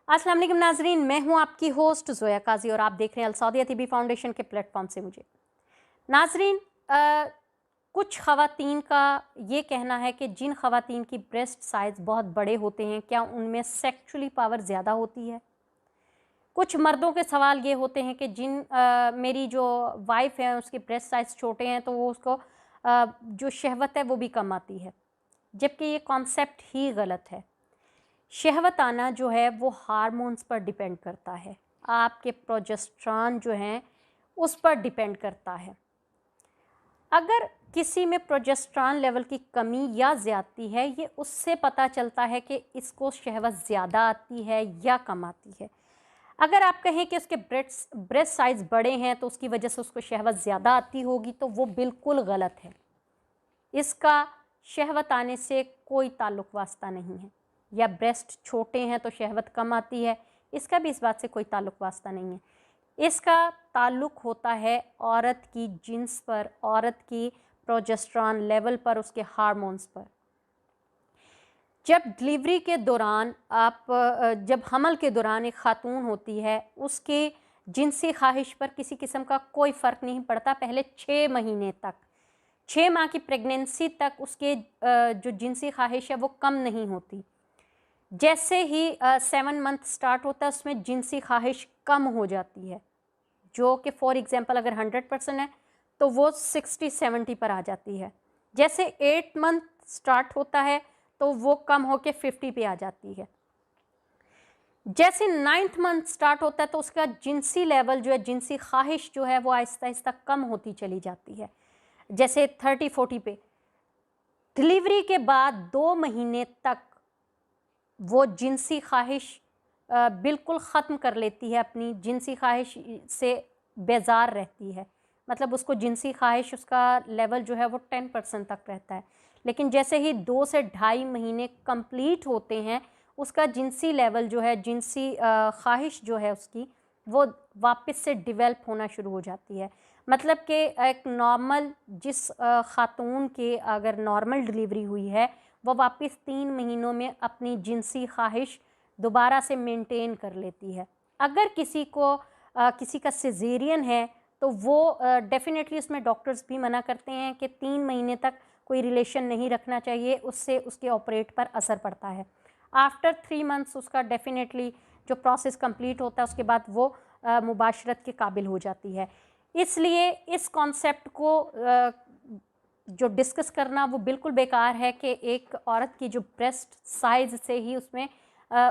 अस्सलाम वालेकुम नाजरीन, मैं हूं आपकी होस्ट ज़ोया काजी और आप देख रहे हैं अल सौदिया टीवी फाउंडेशन के प्लेटफॉर्म से मुझे। नाजरीन, कुछ ख़वातीन का ये कहना है कि जिन ख़वातीन की ब्रेस्ट साइज़ बहुत बड़े होते हैं, क्या उनमें सेक्सुअली पावर ज़्यादा होती है? कुछ मर्दों के सवाल ये होते हैं कि मेरी जो वाइफ़ है उसके ब्रेस्ट साइज़ छोटे हैं तो वो उसको जो शहवत है वो भी कम आती है, जबकि ये कॉन्सेप्ट ही गलत है। शहवत आना जो है वो हार्मोन्स पर डिपेंड करता है, आपके प्रोजेस्टेरॉन जो हैं उस पर डिपेंड करता है। अगर किसी में प्रोजेस्टेरॉन लेवल की कमी या ज़्यादती है, ये उससे पता चलता है कि इसको शहवत ज़्यादा आती है या कम आती है। अगर आप कहें कि उसके ब्रेस्ट साइज़ बड़े हैं तो उसकी वजह से उसको शहवत ज़्यादा आती होगी, तो वो बिल्कुल गलत है। इसका शहवत आने से कोई ताल्लुक वास्ता नहीं है। या ब्रेस्ट छोटे हैं तो शहवत कम आती है, इसका भी इस बात से कोई ताल्लुक वास्ता नहीं है। इसका ताल्लुक होता है औरत की जिन्स पर, औरत की प्रोजेस्टेरॉन लेवल पर, उसके हार्मोन्स पर। जब डिलीवरी के दौरान जब हमल के दौरान एक खातून होती है, उसके जिनसी ख्वाहिश पर किसी किस्म का कोई फ़र्क नहीं पड़ता पहले 6 महीने तक। 6 माह की प्रेगनेंसी तक उसके जो जिनसी ख्वाहिश है वो कम नहीं होती। जैसे ही 7 मंथ स्टार्ट होता है उसमें जिनसी ख्वाहिश कम हो जाती है, जो कि फॉर एग्ज़ाम्पल अगर 100% है तो वो 60-70 पर आ जाती है। जैसे 8 मंथ स्टार्ट होता है तो वो कम होके 50 पे आ जाती है। जैसे 9th मंथ स्टार्ट होता है तो उसका जिनसी लेवल जो है, जिनसी ख्वाहिश जो है वो आहिस्ता-आहिस्ता कम होती चली जाती है। जैसे 30-40 पे। डिलीवरी के बाद 2 महीने तक वो जिनसी ख्वाहिश बिल्कुल ख़त्म कर लेती है, अपनी जिनसी ख्वाहिश से बेज़ार रहती है। मतलब उसको जिनसी ख्वाहिश उसका लेवल जो है वो 10% तक रहता है। लेकिन जैसे ही 2 से ढाई महीने कंप्लीट होते हैं, उसका जिनसी लेवल जो है, जिनसी ख्वाहिश जो है उसकी, वो वापस से डेवलप होना शुरू हो जाती है। मतलब कि एक नॉर्मल जिस ख़ातून के अगर नॉर्मल डिलीवरी हुई है, वो वापस 3 महीनों में अपनी जिनसी ख्वाहिश दोबारा से मेंटेन कर लेती है। अगर किसी का सिज़ेरियन है तो वो डेफ़िनेटली उसमें डॉक्टर्स भी मना करते हैं कि 3 महीने तक कोई रिलेशन नहीं रखना चाहिए, उससे उसके ऑपरेट पर असर पड़ता है। आफ्टर 3 मंथ्स उसका डेफ़िनेटली जो प्रोसेस कंप्लीट होता है उसके बाद वो मुबाशरत के काबिल हो जाती है। इसलिए इस कॉन्सेप्ट को जो डिस्कस करना वो बिल्कुल बेकार है कि एक औरत की जो ब्रेस्ट साइज़ से ही उसमें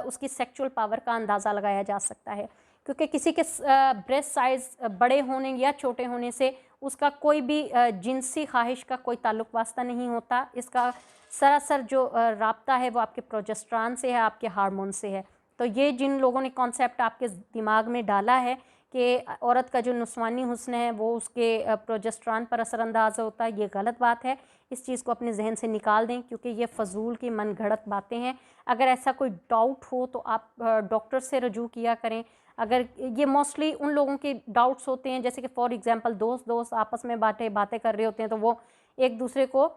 उसकी सेक्सुअल पावर का अंदाज़ा लगाया जा सकता है, क्योंकि किसी के ब्रेस्ट साइज़ बड़े होने या छोटे होने से उसका कोई भी जिनसी ख्वाहिश का कोई ताल्लुक वास्ता नहीं होता। इसका सरासर जो राब्ता है वो आपके प्रोजेस्टेरॉन से है, आपके हार्मोन से है। तो ये जिन लोगों ने कॉन्सेप्ट आपके दिमाग में डाला है कि औरत का जो नुस्वानी हुस्न है वो उसके प्रोजेस्टेरॉन पर असरअंदाज होता है, ये गलत बात है। इस चीज़ को अपने जहन से निकाल दें, क्योंकि ये फ़जूल की मनगढ़ंत बातें हैं। अगर ऐसा कोई डाउट हो तो आप डॉक्टर से रजू किया करें। अगर ये मोस्टली उन लोगों के डाउट्स होते हैं, जैसे कि फॉर एग्ज़ाम्पल दोस्त आपस में बातें कर रहे होते हैं तो वो एक दूसरे को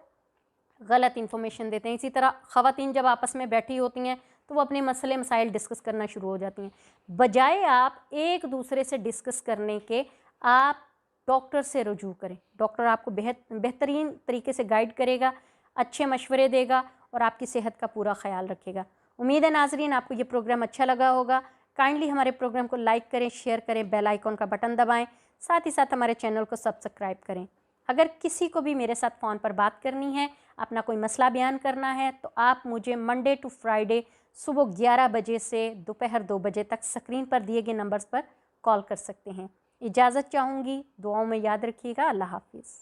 गलत इन्फॉर्मेशन देते हैं। इसी तरह ख़वातीन जब आपस में बैठी होती हैं तो वो अपने मसले मसाइल डिस्कस करना शुरू हो जाती हैं। बजाय आप एक दूसरे से डिस्कस करने के, आप डॉक्टर से रुजू करें। डॉक्टर आपको बेहतरीन तरीके से गाइड करेगा, अच्छे मशवरे देगा और आपकी सेहत का पूरा ख़्याल रखेगा। उम्मीद है नाज़रीन आपको ये प्रोग्राम अच्छा लगा होगा। काइंडली हमारे प्रोग्राम को लाइक करें, शेयर करें, बेल आइकॉन का बटन दबाएँ, साथ ही साथ हमारे चैनल को सब्सक्राइब करें। अगर किसी को भी मेरे साथ फ़ोन पर बात करनी है, अपना कोई मसला बयान करना है, तो आप मुझे मंडे टू फ्राइडे सुबह 11 बजे से दोपहर 2 बजे तक स्क्रीन पर दिए गए नंबर्स पर कॉल कर सकते हैं। इजाज़त चाहूँगी, दुआओं में याद रखिएगा। अल्लाह हाफ़िज़।